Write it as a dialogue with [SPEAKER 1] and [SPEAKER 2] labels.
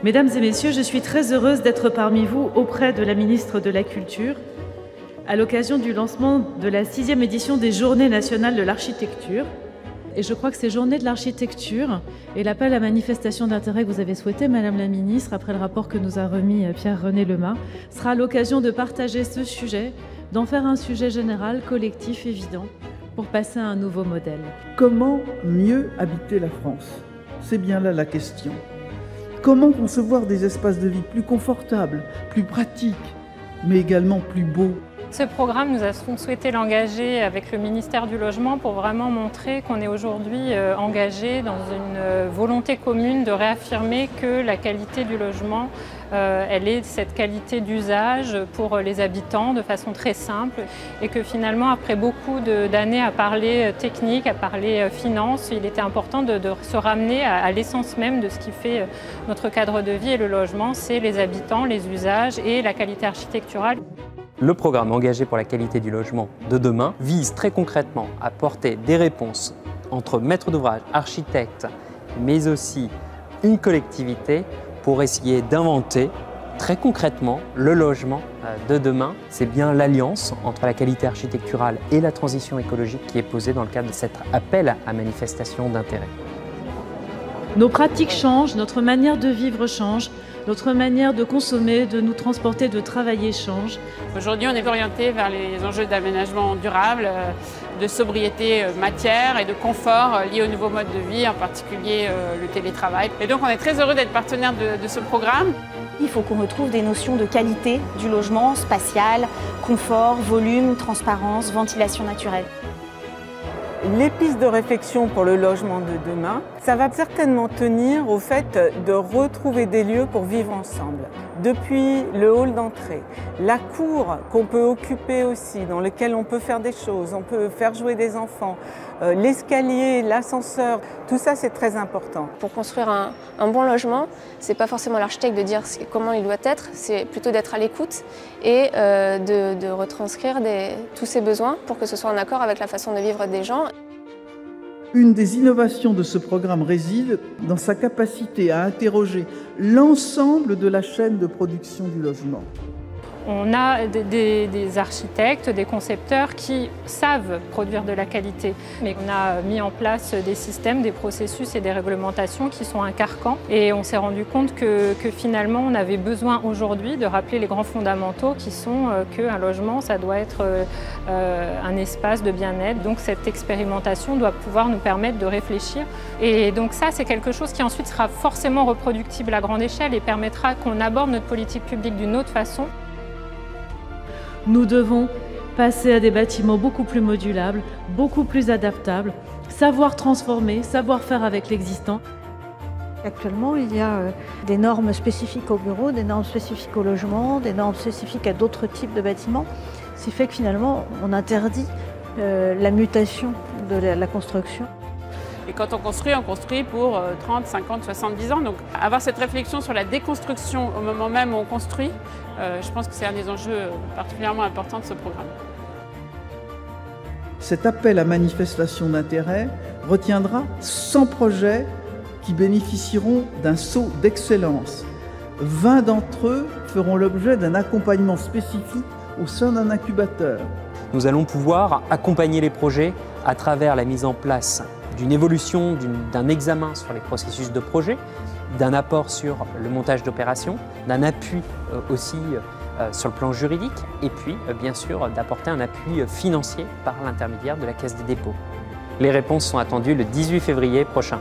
[SPEAKER 1] Mesdames et messieurs, je suis très heureuse d'être parmi vous auprès de la ministre de la Culture à l'occasion du lancement de la 6e édition des Journées nationales de l'architecture. Et je crois que ces Journées de l'architecture et l'appel à manifestation d'intérêt que vous avez souhaité, Madame la Ministre, après le rapport que nous a remis Pierre-René Lemas, sera l'occasion de partager ce sujet, d'en faire un sujet général, collectif, évident, pour passer à un nouveau modèle.
[SPEAKER 2] Comment mieux habiter la France? C'est bien là la question. Comment concevoir des espaces de vie plus confortables, plus pratiques, mais également plus beaux?
[SPEAKER 3] Ce programme, nous avons souhaité l'engager avec le ministère du Logement pour vraiment montrer qu'on est aujourd'hui engagé dans une volonté commune de réaffirmer que la qualité du logement, elle est cette qualité d'usage pour les habitants de façon très simple et que finalement, après beaucoup d'années à parler technique, à parler finance, il était important de se ramener à l'essence même de ce qui fait notre cadre de vie et le logement, c'est les habitants, les usages et la qualité architecturale.
[SPEAKER 4] Le programme engagé pour la qualité du logement de demain vise très concrètement à porter des réponses entre maîtres d'ouvrage, architectes, mais aussi une collectivité pour essayer d'inventer très concrètement le logement de demain. C'est bien l'alliance entre la qualité architecturale et la transition écologique qui est posée dans le cadre de cet appel à manifestation d'intérêt.
[SPEAKER 1] Nos pratiques changent, notre manière de vivre change, notre manière de consommer, de nous transporter, de travailler change.
[SPEAKER 5] Aujourd'hui, on est orienté vers les enjeux d'aménagement durable, de sobriété matière et de confort liés au nouveau mode de vie, en particulier le télétravail. Et donc, on est très heureux d'être partenaire de ce programme.
[SPEAKER 6] Il faut qu'on retrouve des notions de qualité du logement, spatial, confort, volume, transparence, ventilation naturelle.
[SPEAKER 7] Les pistes de réflexion pour le logement de demain, ça va certainement tenir au fait de retrouver des lieux pour vivre ensemble. Depuis le hall d'entrée, la cour qu'on peut occuper aussi, dans lequel on peut faire des choses, on peut faire jouer des enfants, l'escalier, l'ascenseur, tout ça c'est très important.
[SPEAKER 8] Pour construire un bon logement, c'est pas forcément l'architecte de dire comment il doit être, c'est plutôt d'être à l'écoute et de retranscrire tous ses besoins pour que ce soit en accord avec la façon de vivre des gens.
[SPEAKER 2] Une des innovations de ce programme réside dans sa capacité à interroger l'ensemble de la chaîne de production du logement.
[SPEAKER 3] On a des architectes, des concepteurs qui savent produire de la qualité. Mais on a mis en place des systèmes, des processus et des réglementations qui sont un carcan. Et on s'est rendu compte que finalement, on avait besoin aujourd'hui de rappeler les grands fondamentaux qui sont qu'un logement, ça doit être un espace de bien-être. Donc cette expérimentation doit pouvoir nous permettre de réfléchir. Et donc ça, c'est quelque chose qui ensuite sera forcément reproductible à grande échelle et permettra qu'on aborde notre politique publique d'une autre façon.
[SPEAKER 1] Nous devons passer à des bâtiments beaucoup plus modulables, beaucoup plus adaptables, savoir transformer, savoir faire avec l'existant.
[SPEAKER 9] Actuellement, il y a des normes spécifiques au bureau, des normes spécifiques au logement, des normes spécifiques à d'autres types de bâtiments. Ce qui fait que finalement, on interdit la mutation de la construction.
[SPEAKER 5] Et quand on construit pour 30, 50, 70 ans. Donc avoir cette réflexion sur la déconstruction au moment même où on construit, je pense que c'est un des enjeux particulièrement importants de ce programme.
[SPEAKER 2] Cet appel à manifestation d'intérêt retiendra 100 projets qui bénéficieront d'un saut d'excellence. 20 d'entre eux feront l'objet d'un accompagnement spécifique au sein d'un incubateur.
[SPEAKER 4] Nous allons pouvoir accompagner les projets à travers la mise en place d'une évolution, d'un examen sur les processus de projet, d'un apport sur le montage d'opérations, d'un appui aussi sur le plan juridique et puis bien sûr d'apporter un appui financier par l'intermédiaire de la Caisse des dépôts. Les réponses sont attendues le 18 février prochain.